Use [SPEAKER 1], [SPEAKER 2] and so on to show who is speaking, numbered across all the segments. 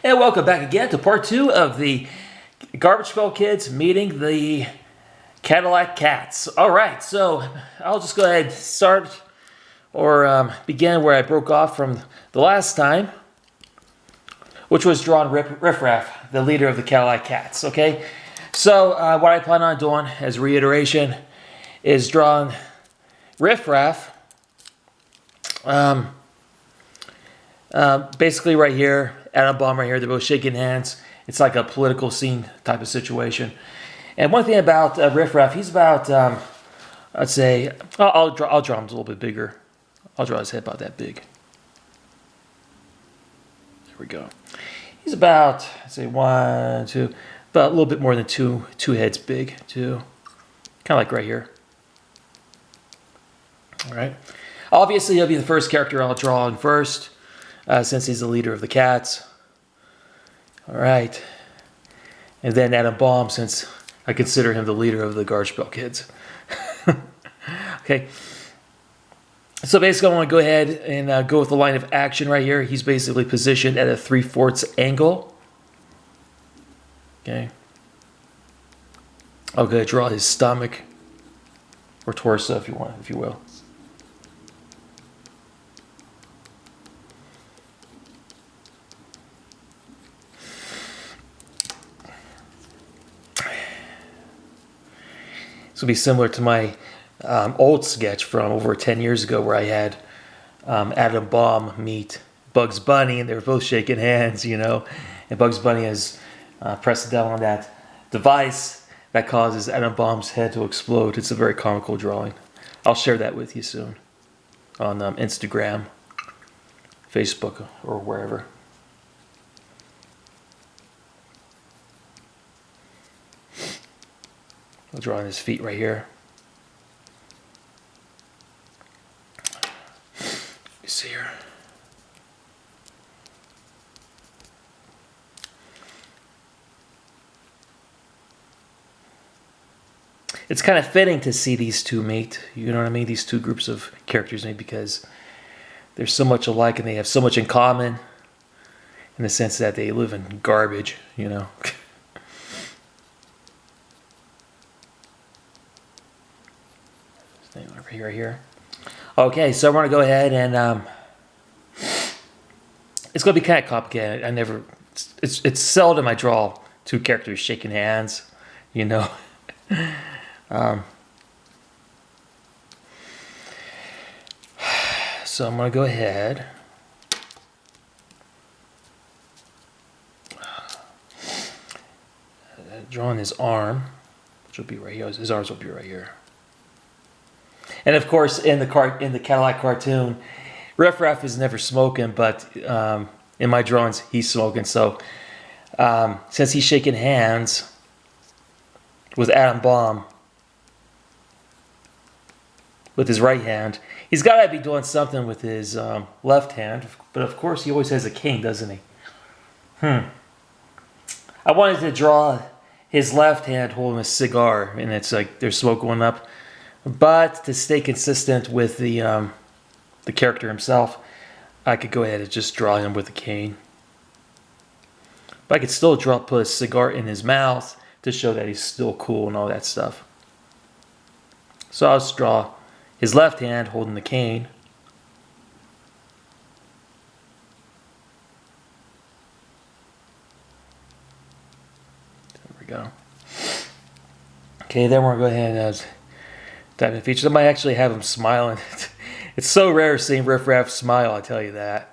[SPEAKER 1] And welcome back again to part 2 of the Garbage Pail Kids meeting the Cadillac Cats. Alright, so I'll just go ahead and start or begin where I broke off from the last time, which was drawing Riff Raff, the leader of the Cadillac Cats. Okay, so what I plan on doing as reiteration is drawing Riff Raff basically right here, Adam Bomb right here, they're both shaking hands. It's like a political scene type of situation. And one thing about Riff Raff, he's about, I'd say, I'll draw him a little bit bigger. I'll draw his head about that big. There we go. He's about, I'd say about a little bit more than two heads big, too. Kind of like right here. All right. Obviously, he'll be the first character I'll draw in first, since he's the leader of the cats. All right. And then Adam Bomb, since I consider him the leader of the Garbage Pail Kids. Okay. So basically, I want to go ahead and go with the line of action right here. He's basically positioned at a 3/4 angle. Okay. I'm going to draw his stomach or torso, if you want, if you will. This will be similar to my old sketch from over 10 years ago where I had Adam Bomb meet Bugs Bunny, and they were both shaking hands, you know. And Bugs Bunny has pressed down on that device that causes Adam Bomb's head to explode. It's a very comical drawing. I'll share that with you soon on Instagram, Facebook, or wherever. I'll draw on his feet right here. Let me see here. It's kind of fitting to see these two meet, you know what I mean? These two groups of characters meet because they're so much alike and they have so much in common in the sense that they live in garbage, you know? Right here. Okay, so I'm going to go ahead and it's going to be kind of complicated. It's seldom I draw two characters shaking hands, you know. So I'm going to go ahead. Drawing his arm, which will be right here. His arms will be right here. And of course, in the Cadillac cartoon, Riff Raff is never smoking, but in my drawings, he's smoking. So since he's shaking hands with Adam Bomb with his right hand, he's got to be doing something with his left hand. But of course, he always has a cane, doesn't he? I wanted to draw his left hand holding a cigar, and it's like there's smoke going up. But to stay consistent with the character himself, I could go ahead and just draw him with a cane. But I could still put a cigar in his mouth to show that he's still cool and all that stuff. So I'll just draw his left hand holding the cane. There we go. Okay, then we're going to go ahead and type in features. I might actually have him smiling. It's so rare seeing Riff Raff smile, I tell you that.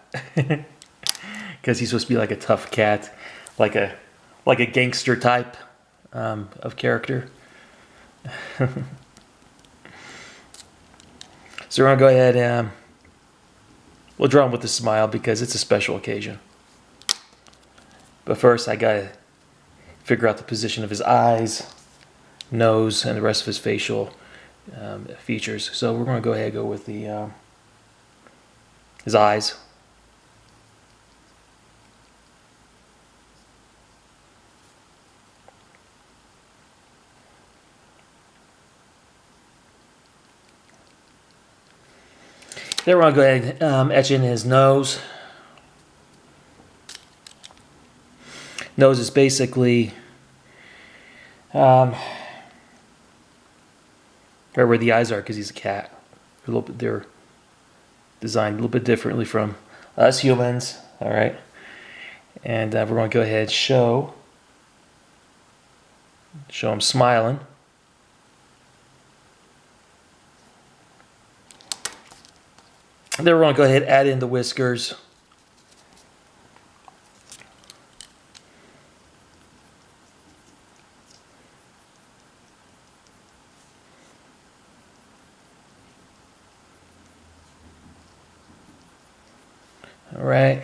[SPEAKER 1] Because he's supposed to be like a tough cat, like a gangster type of character. So we're gonna go ahead and we'll draw him with a smile because it's a special occasion. But first, I gotta figure out the position of his eyes, nose, and the rest of his facial features. So we're going to go ahead and go with the his eyes. Then we're going to go ahead and etch in his nose. Nose is basically right where the eyes are, because he's a cat. They're designed a little bit differently from us humans. All right, and we're going to go ahead and show him smiling. And then we're going to go ahead and add in the whiskers. All right.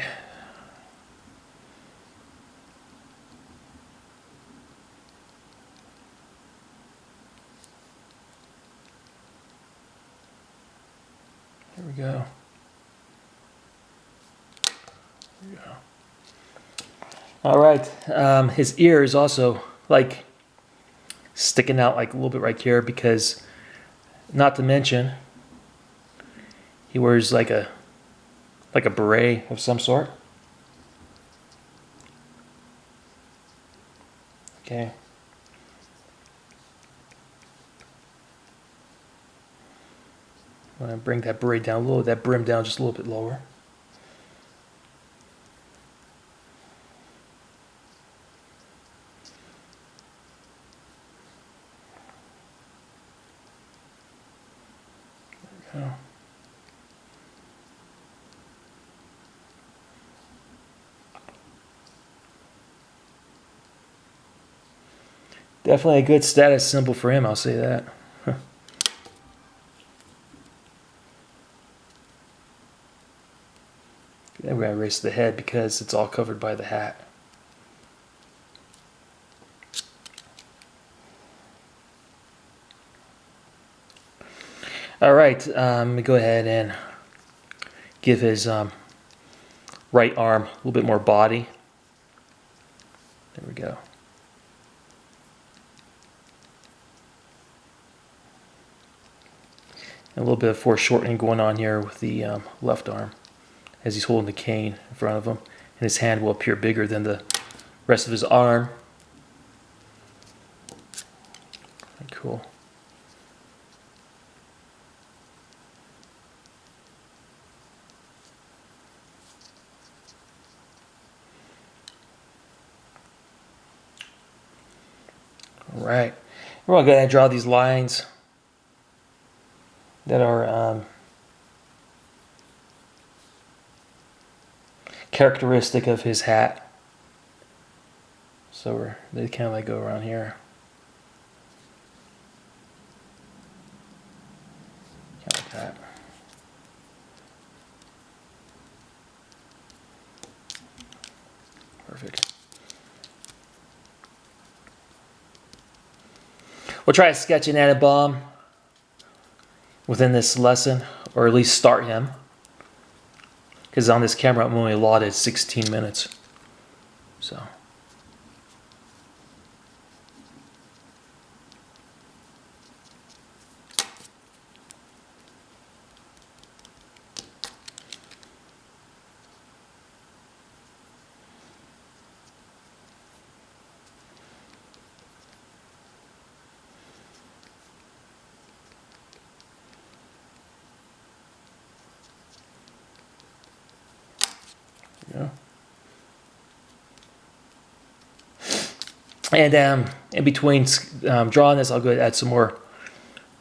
[SPEAKER 1] There we go. There we go. All right. His ear is also like sticking out like a little bit right here, because not to mention he wears like a beret of some sort. Okay. I'm going to bring that beret down a little, that brim down just a little bit lower. There we go. Definitely a good status symbol for him, I'll say that. Then we're going to erase the head because it's all covered by the hat. All right, let me go ahead and give his right arm a little bit more body. There we go. A little bit of foreshortening going on here with the left arm, as he's holding the cane in front of him, and his hand will appear bigger than the rest of his arm. Cool. All right, we're going to go ahead and draw these lines that are characteristic of his hat. So they kind of like go around here. Kind of like that. Perfect. We'll try to sketch an added bomb within this lesson, or at least start him, because on this camera I'm only allotted 16 minutes. So yeah. And in between drawing this, I'll go add some more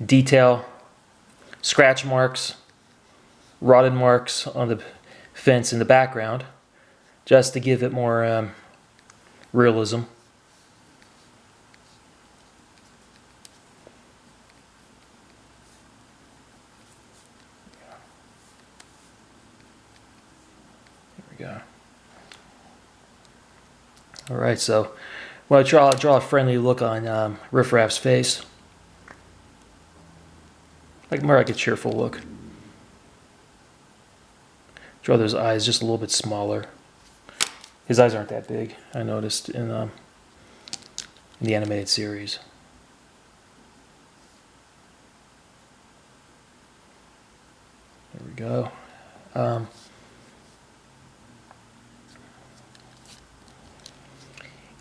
[SPEAKER 1] detail, scratch marks, rotted marks on the fence in the background, just to give it more realism. There we go. All right, so well, draw a friendly look on Riff Raff's face, like more like a cheerful look. Draw those eyes just a little bit smaller. His eyes aren't that big, I noticed in the animated series. There we go.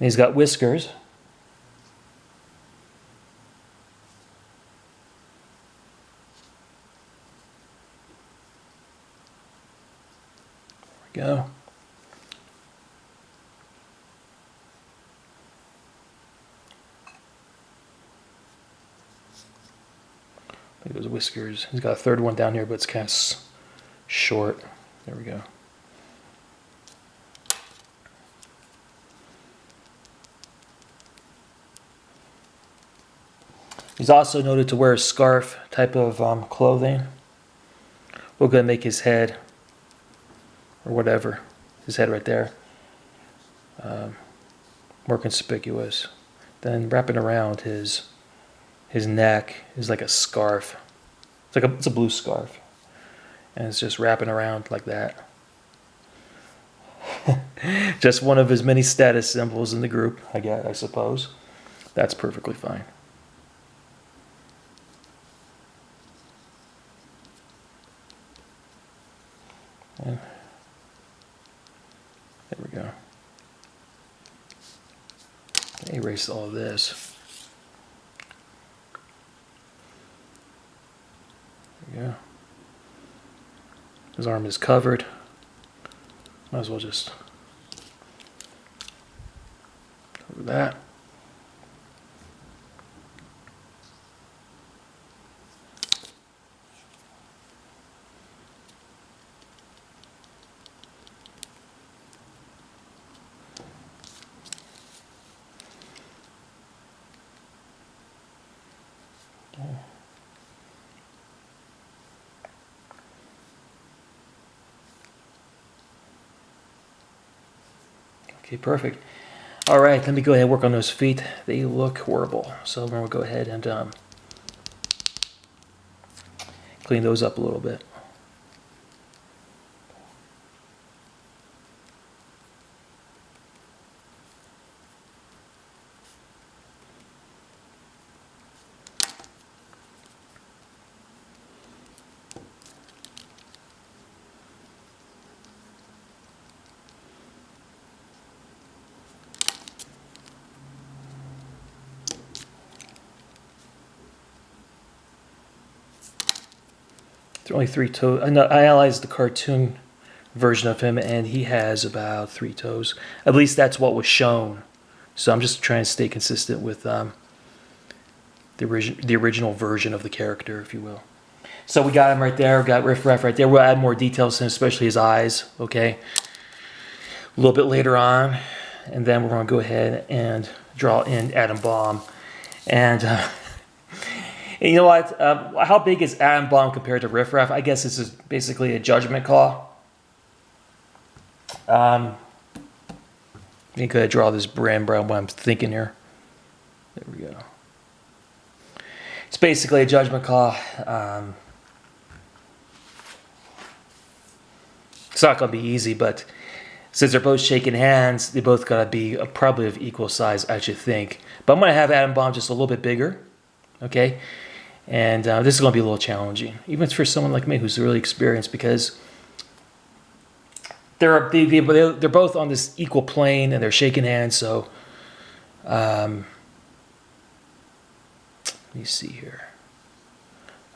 [SPEAKER 1] And he's got whiskers. There we go. I think it was whiskers. He's got a third one down here, but it's kind of short. There we go. He's also noted to wear a scarf type of clothing. We're going to make his head, or whatever, his head right there, more conspicuous. Then wrapping around his neck is like a scarf. It's a blue scarf, and it's just wrapping around like that. Just one of his many status symbols in the group, I suppose. That's perfectly fine. And there we go. Erase all of this. There we go. His arm is covered. Might as well just cover that. Okay, perfect. All right, let me go ahead and work on those feet. They look horrible. So I'm going to go ahead and clean those up a little bit. There are only 3 toes. I analyzed the cartoon version of him, and he has about 3 toes. At least that's what was shown. So I'm just trying to stay consistent with the original version of the character, if you will. So we got him right there. We got Riff Raff right there. We'll add more details to him, especially his eyes. Okay. A little bit later on, and then we're going to go ahead and draw in Atom Bomb. And you know what? How big is Atom Bomb compared to Riff Raff? I guess this is basically a judgment call. You could draw this brand brown. What I'm thinking here. There we go. It's basically a judgment call. It's not going to be easy, but since they're both shaking hands, they both got to be probably of equal size, I should think. But I'm going to have Atom Bomb just a little bit bigger. Okay. And this is going to be a little challenging, even for someone like me who's really experienced, because they're both on this equal plane and they're shaking hands. So let me see here.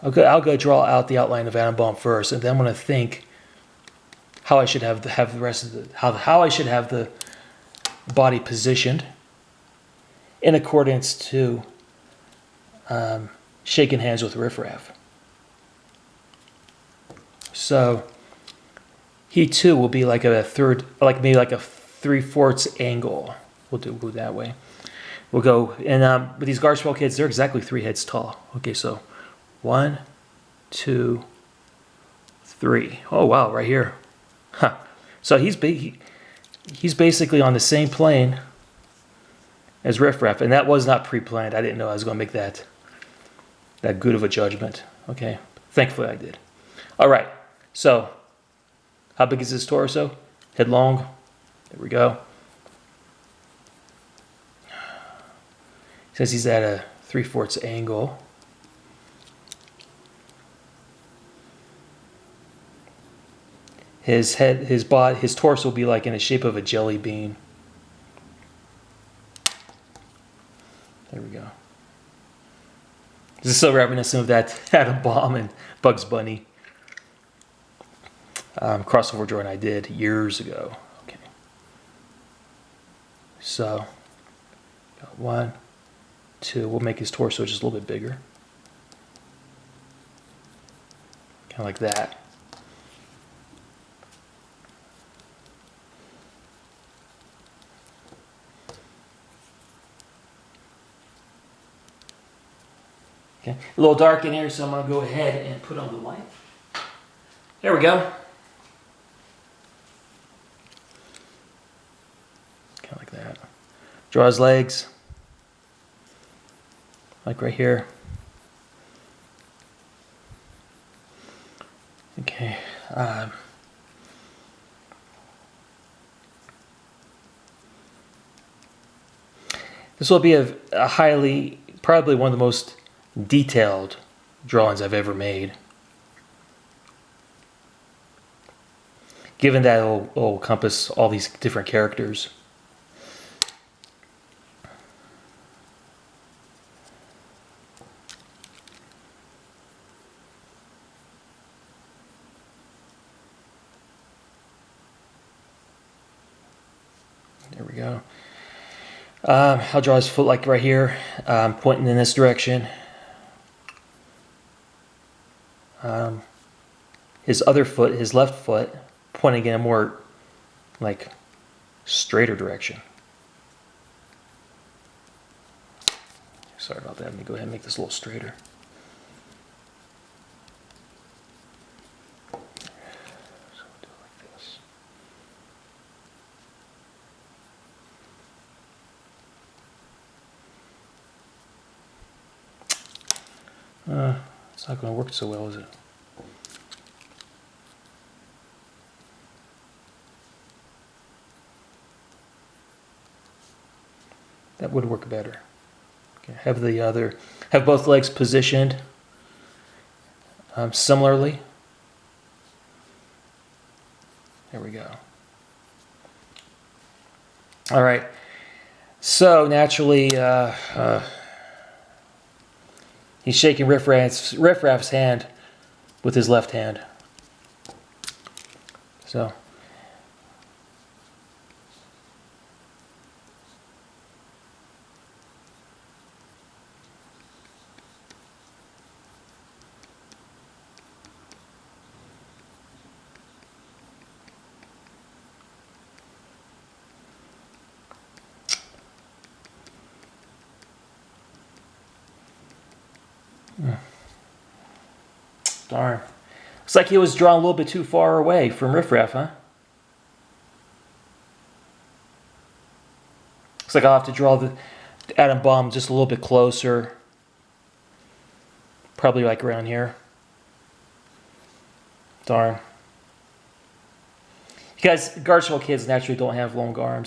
[SPEAKER 1] I'll go draw out the outline of Atom Bomb first, and then I'm going to think how I should have the rest of the how I should have the body positioned in accordance to shaking hands with Riff Raff. So he too will be like a third, like maybe like a 3/4 angle. We'll go that way. We'll go, and with these Garspell kids, they're exactly 3 heads tall. Okay, so 1, 2, 3. Oh wow, right here. Huh. So he's basically on the same plane as Riff Raff, and that was not pre-planned. I didn't know I was going to make that good of a judgment. Okay, thankfully I did. All right, so how big is his torso? Head long. There we go. Says he's at a 3/4 angle. His head, his body, his torso will be like in the shape of a jelly bean. There we go. This is so reminiscent of that Atom Bomb and Bugs Bunny crossover drawing I did years ago. Okay. So, got 1, 2. We'll make his torso just a little bit bigger. Kind of like that. Okay, a little dark in here, so I'm going to go ahead and put on the light. There we go. Kind of like that. Draw his legs. Like right here. Okay. This will be a highly, probably one of the most detailed drawings I've ever made. Given that it'll encompass all these different characters. There we go. I'll draw his foot like right here, pointing in this direction. His other foot, his left foot, pointing in a more like straighter direction. Sorry about that. Let me go ahead and make this a little straighter. So we'll do it like this. It's not going to work so well, is it? That would work better. Okay, have both legs positioned similarly. There we go. All right. So naturally, he's shaking Riff Raff's hand with his left hand. So. Darn. Looks like he was drawn a little bit too far away from Riff Raff, huh? Looks like I'll have to draw the Atom Bomb just a little bit closer. Probably like around here. Darn. You guys, Garchwell kids naturally don't have long arms.